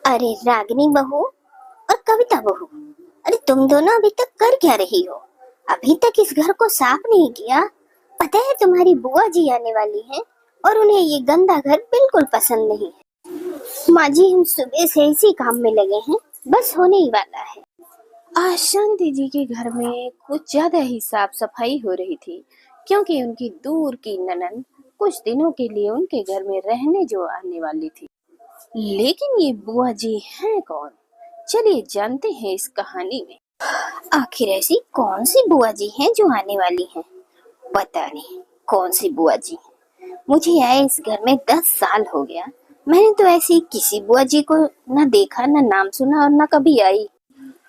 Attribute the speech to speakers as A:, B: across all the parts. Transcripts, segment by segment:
A: अरे रागिनी बहू और कविता बहू, अरे तुम दोनों अभी तक कर क्या रही हो? अभी तक इस घर को साफ नहीं किया। पता है तुम्हारी बुआ जी आने वाली हैं और उन्हें ये गंदा घर बिल्कुल पसंद नहीं है। माँ जी, हम सुबह से इसी काम में लगे हैं, बस होने ही वाला है।
B: आज शांति जी के घर में कुछ ज्यादा ही साफ सफाई हो रही थी, क्योंकि उनकी दूर की ननद कुछ दिनों के लिए उनके घर में रहने जो आने वाली थी। लेकिन ये बुआ जी हैं कौन? चलिए जानते हैं इस कहानी में।
A: आखिर ऐसी कौन सी बुआ जी हैं जो आने वाली हैं? पता नहीं कौन सी बुआ जी हैं। मुझे आए इस घर में 10 साल हो गया। मैंने तो ऐसी किसी बुआ जी को न देखा, न नाम सुना और न कभी आई।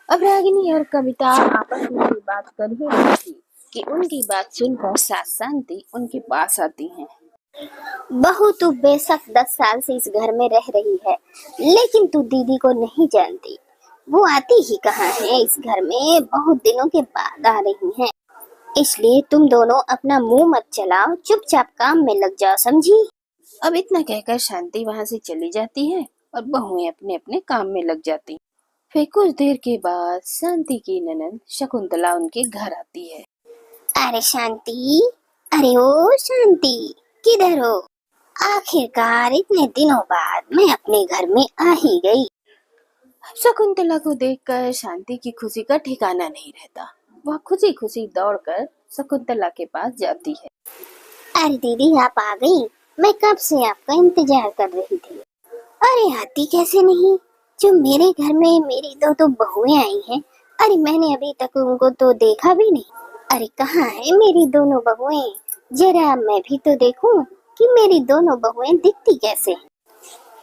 B: अब रागिनी और कविता आपस में ये बात कर ही रही थी कि उनकी बात सुनकर सास शांति उनके पास आती हैं।
A: बहू, तू बेशक 10 साल से इस घर में रह रही है, लेकिन तू दीदी को नहीं जानती। वो आती ही कहाँ है इस घर में, बहुत दिनों के बाद आ रही हैं। इसलिए तुम दोनों अपना मुंह मत चलाओ, चुपचाप काम में लग जाओ, समझी?
B: अब इतना कहकर शांति वहां से चली जाती है और बहुएं अपने अपने काम में लग जाती। फिर कुछ देर के बाद शांति की ननद शकुंतला उनके घर आती है।
A: अरे शांति, अरे ओ शांति, किधर हो? आखिरकार इतने दिनों बाद मैं अपने घर में आ ही गई।
B: शकुंतला को देखकर शांति की खुशी का ठिकाना नहीं रहता। वह खुशी खुशी दौड़कर शकुंतला के पास जाती है।
A: अरे दीदी, आप आ गई? मैं कब से आपका इंतजार कर रही थी। अरे आती कैसे नहीं? जो मेरे घर में मेरी दो बहुएं आई हैं, अरे मैंने अभी तक उनको तो देखा भी नहीं। अरे कहाँ है मेरी दोनों बहुएं? जरा मैं भी तो देखूं कि मेरी दोनों बहुएं दिखती कैसे हैं।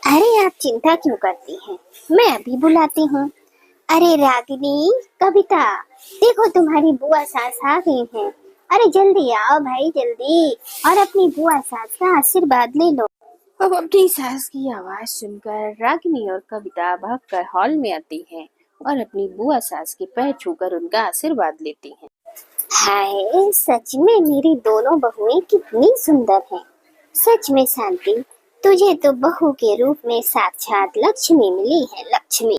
A: अरे आप चिंता क्यों करती हैं? मैं अभी बुलाती हूँ। अरे रागिनी, कविता, देखो तुम्हारी बुआ सास आ गई हैं। अरे जल्दी आओ भाई, जल्दी, और अपनी बुआ सास का आशीर्वाद ले लो।
B: अब अपनी सास की आवाज सुनकर रागिनी और कविता भागकर हॉल में आती हैं और अपनी बुआ सास के पैर छूकर उनका आशीर्वाद लेती हैं।
A: हाय, सच में मेरी दोनों बहुएं कितनी सुंदर हैं। सच में शांति, तुझे तो बहू के रूप में साक्षात लक्ष्मी मिली है, लक्ष्मी।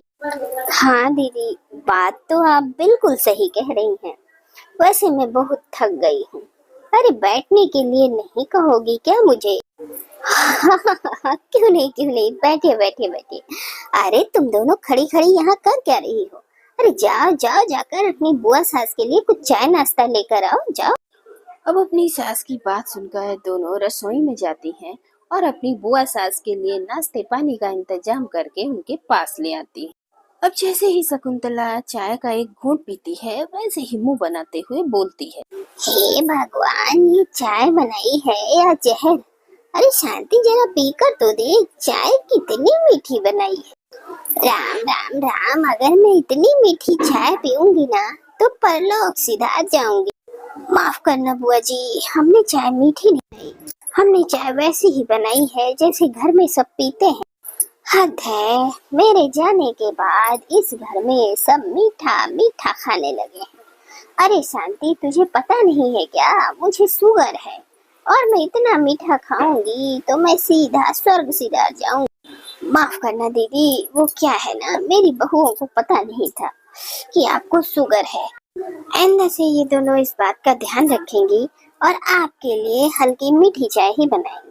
A: हाँ दीदी, बात तो आप बिल्कुल सही कह रही हैं। वैसे मैं बहुत थक गई हूँ। अरे बैठने के लिए नहीं कहोगी क्या मुझे? क्यों नहीं, क्यों नहीं, बैठे बैठे बैठे। अरे तुम दोनों खड़ी खड़ी यहाँ कर क्या रही हो? अरे जाओ जाओ, जाकर अपनी बुआ सास के लिए कुछ चाय नाश्ता लेकर आओ, जाओ।
B: अब अपनी सास की बात सुनकर दोनों रसोई में जाती हैं और अपनी बुआ सास के लिए नाश्ते पानी का इंतजाम करके उनके पास ले आती हैं। अब जैसे ही शकुंतला चाय का एक घूंट पीती है, वैसे ही मुंह बनाते हुए बोलती है,
A: हे भगवान, ये चाय बनाई है या जहर? अरे शांति, जरा पीकर तो देख, चाय कितनी मीठी बनाई है। राम राम राम, अगर मैं इतनी मीठी चाय पीऊंगी ना तो परलोक सिधार जाऊंगी। माफ करना बुआ जी, हमने चाय मीठी नहीं बनाई। हमने चाय वैसी ही बनाई है जैसे घर में सब पीते हैं। हद है, मेरे जाने के बाद इस घर में सब मीठा मीठा खाने लगे हैं। अरे शांति, तुझे पता नहीं है क्या, मुझे शुगर है और मैं इतना मीठा खाऊंगी तो मैं सीधा स्वर्ग सिधार जाऊंगी। माफ करना दीदी, वो क्या है ना, मेरी बहुओं को पता नहीं था कि आपको शुगर है। आइंदा से ये दोनों इस बात का ध्यान रखेंगी और आपके लिए हल्की मीठी चाय ही बनाएंगी।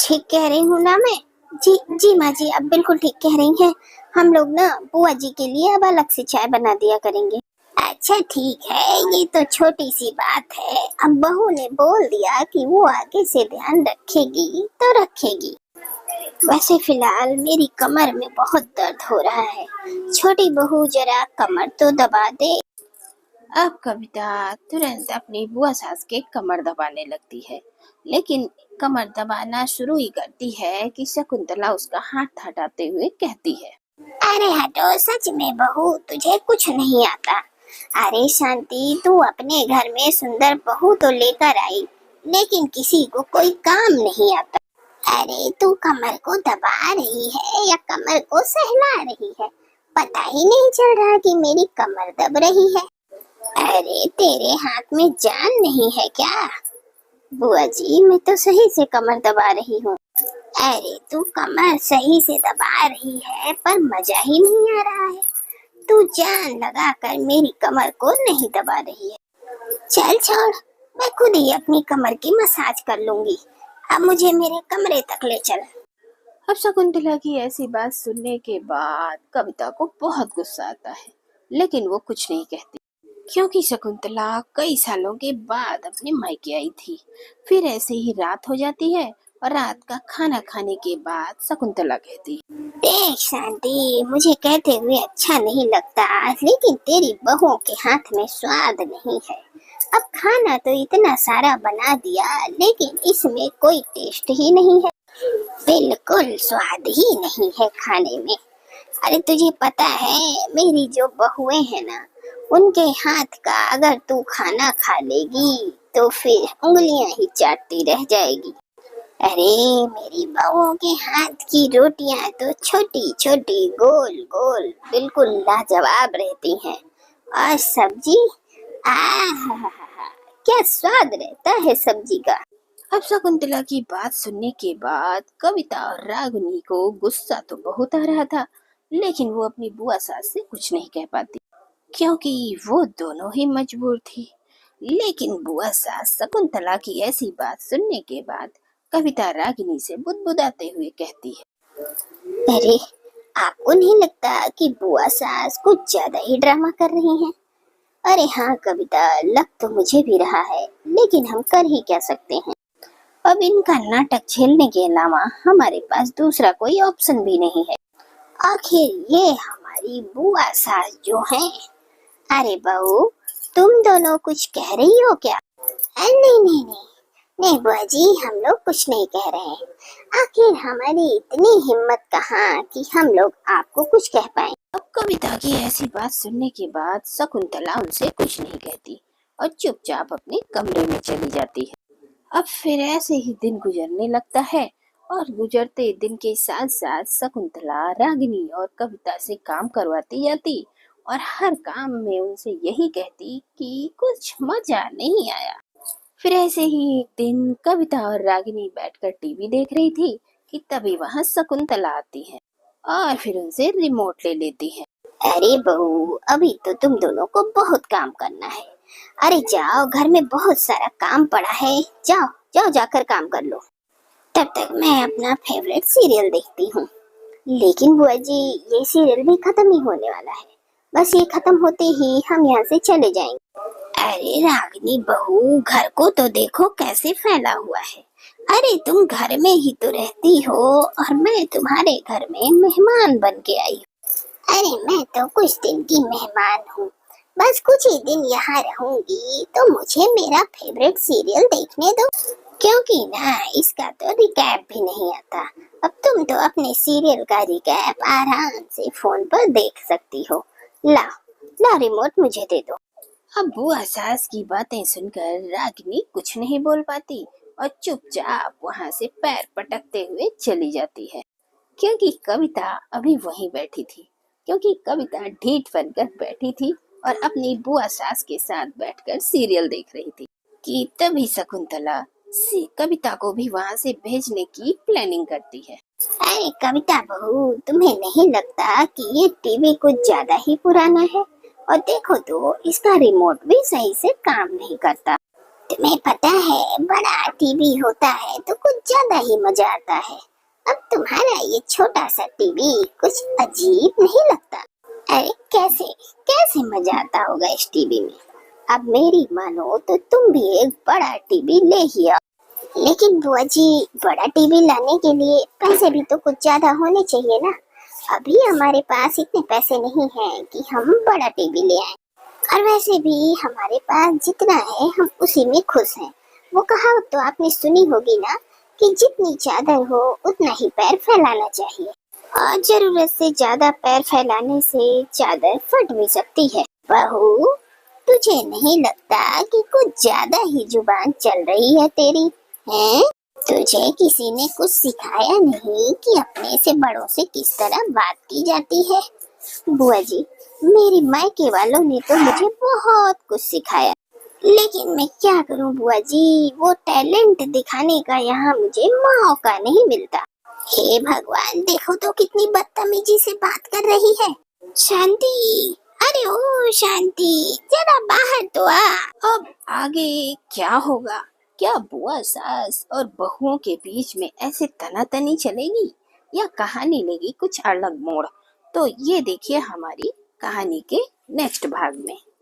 A: ठीक कह रही हूँ ना मैं? जी जी माँ जी, आप बिल्कुल ठीक कह रही हैं। हम लोग ना बुआ जी के लिए अब अलग से चाय बना दिया करेंगे। अच्छा ठीक है, ये तो छोटी सी बात है। अब बहू ने बोल दिया कि वो आगे से ध्यान रखेगी तो रखेगी। वैसे फिलहाल मेरी कमर में बहुत दर्द हो रहा है। छोटी बहू, जरा कमर तो दबा दे।
B: अब कविता तुरंत अपनी बुआ सास के कमर दबाने लगती है, लेकिन कमर दबाना शुरू ही करती है कि शकुंतला उसका हाथ हटाते हुए कहती है,
A: अरे हटो, सच में बहू तुझे कुछ नहीं आता। अरे शांति, तू अपने घर में सुंदर बहू तो लेकर आई, लेकिन किसी को कोई काम नहीं आता। अरे तू कमर को दबा रही है या कमर को सहला रही है, पता ही नहीं चल रहा कि मेरी कमर दब रही है। अरे तेरे हाथ में जान नहीं है क्या? बुआ जी, मैं तो सही से कमर दबा रही हूँ। अरे तू कमर सही से दबा रही है पर मजा ही नहीं आ रहा है। तू जान लगा कर मेरी कमर को नहीं दबा रही है। चल छोड़, मैं खुद ही अपनी कमर की मसाज कर लूंगी। अब मुझे मेरे कमरे तक ले चल।
B: अब शकुंतला की ऐसी बात सुनने के बाद कविता को बहुत गुस्सा आता है, लेकिन वो कुछ नहीं कहती, क्योंकि शकुंतला कई सालों के बाद अपने मायके आई थी। फिर ऐसे ही रात हो जाती है और रात का खाना खाने के बाद शकुंतला कहती है,
A: देख शांति, मुझे कहते हुए अच्छा नहीं लगता, लेकिन तेरी बहुओं के हाथ में स्वाद नहीं है। अब खाना तो इतना सारा बना दिया, लेकिन इसमें कोई टेस्ट ही नहीं है। बिल्कुल स्वाद ही नहीं है खाने में। अरे तुझे पता है, मेरी जो बहुएं हैं ना, उनके हाथ का अगर तू खाना खा लेगी तो फिर उंगलियां ही चाटती रह जाएगी। अरे मेरी बहुओं के हाथ की रोटियां तो छोटी छोटी गोल गोल बिल्कुल लाजवाब रहती हैं। और सब्जी, आहा, क्या स्वाद रहता है सब्जी का।
B: अब शकुंतला की बात सुनने के बाद कविता और रागिनी को गुस्सा तो बहुत आ रहा था, लेकिन वो अपनी बुआ सास से कुछ नहीं कह पाती, क्योंकि वो दोनों ही मजबूर थी। लेकिन बुआ सास शकुंतला की ऐसी बात सुनने के बाद कविता रागिनी से बुदबुदाते हुए कहती है,
A: अरे आपको नहीं लगता कि बुआ सास कुछ ज्यादा ही ड्रामा कर रही हैं? अरे हाँ कविता, लग तो मुझे भी रहा है, लेकिन हम कर ही क्या सकते हैं। अब इनका नाटक झेलने के अलावा हमारे पास दूसरा कोई ऑप्शन भी नहीं है। आखिर ये हमारी बुआ सास जो हैं। अरे बहू, तुम दोनों कुछ कह रही हो क्या? नहीं नहीं नहीं नहीं बुआ जी, हम लोग कुछ नहीं कह रहे हैं। आखिर हमारी इतनी हिम्मत कहाँ कि हम लोग आपको कुछ कह पाए।
B: अब कविता की ऐसी बात सुनने के बाद शकुंतला उनसे कुछ नहीं कहती और चुपचाप अपने कमरे में चली जाती है। अब फिर ऐसे ही दिन गुजरने लगता है और गुजरते दिन के साथ साथ शकुंतला रागिनी और कविता से काम करवाती जाती और हर काम में उनसे यही कहती कि कुछ मजा नहीं आया। फिर ऐसे ही एक दिन कविता और रागिनी बैठकर टीवी देख रही थी कि तभी वहां शकुंतला आती है और फिर उनसे रिमोट ले लेती है।
A: अरे बहू, अभी तो तुम दोनों को बहुत काम करना है। अरे जाओ, घर में बहुत सारा काम पड़ा है, जाओ जाओ जाकर काम कर लो। तब तक मैं अपना फेवरेट सीरियल देखती हूँ। लेकिन बुआ जी, ये सीरियल भी खत्म ही होने वाला है। बस ये खत्म होते ही हम यहाँ से चले जाएंगे। अरे रागिनी बहू, घर को तो देखो कैसे फैला हुआ है। अरे तुम घर में ही तो रहती हो और मैं तुम्हारे घर में मेहमान बन के आई हूँ। अरे मैं तो कुछ दिन की मेहमान हूँ, बस कुछ ही दिन यहाँ रहूंगी, तो मुझे मेरा फेवरेट सीरियल देखने दो, क्योंकि ना इसका तो रिकैप भी नहीं आता। अब तुम तो अपने सीरियल का रिकैप आराम से फोन पर देख सकती हो। लाओ लाओ, रिमोट मुझे दे दो।
B: अब बुआ सास की बातें सुनकर रागिनी कुछ नहीं बोल पाती और चुपचाप वहां से पैर पटकते हुए चली जाती है, क्योंकि कविता अभी वहीं बैठी थी। क्योंकि कविता ढीठ बनकर बैठी थी और अपनी बुआ सास के साथ बैठकर सीरियल देख रही थी कि तभी शकुंतला कविता को भी वहां से भेजने की प्लानिंग करती है।
A: अरे कविता बहू, तुम्हें नहीं लगता कि ये टीवी कुछ ज्यादा ही पुराना है? और देखो तो इसका रिमोट भी सही से काम नहीं करता। तुम्हें पता है, बड़ा टीवी होता है तो कुछ ज्यादा ही मजा आता है। अब तुम्हारा ये छोटा सा टीवी कुछ अजीब नहीं लगता? अरे कैसे कैसे मजा आता होगा इस टीवी में। अब मेरी मानो तो तुम भी एक बड़ा टीवी ले ही आओ। लेकिन बुआ जी, बड़ा टीवी लाने के लिए पैसे भी तो कुछ ज्यादा होने चाहिए ना। अभी हमारे पास इतने पैसे नहीं हैं कि हम बड़ा टीवी ले आए। और वैसे भी हमारे पास जितना है हम उसी में खुश हैं। वो कहावत तो आपने सुनी होगी ना कि जितनी चादर हो उतना ही पैर फैलाना चाहिए, और जरूरत से ज्यादा पैर फैलाने से चादर फट भी सकती है। बहू, तुझे नहीं लगता कि कुछ ज्यादा ही जुबान चल रही है तेरी? हैं? तुझे किसी ने कुछ सिखाया नहीं कि अपने से बड़ों से किस तरह बात की जाती है? बुआ जी, मेरी मायके वालों ने तो मुझे बहुत कुछ सिखाया। लेकिन मैं क्या करूं बुआ जी, वो टैलेंट दिखाने का यहाँ मुझे मौका नहीं मिलता। हे भगवान, देखो तो कितनी बदतमीजी से बात कर रही है। शांति, अरे ओ शांति, जरा बाहर तो आ।
B: अब आगे क्या होगा? क्या बुआ सास और बहुओं के बीच में ऐसे तनातनी चलेगी या कहानी लेगी कुछ अलग मोड़? तो ये देखिए हमारी कहानी के नेक्स्ट भाग में।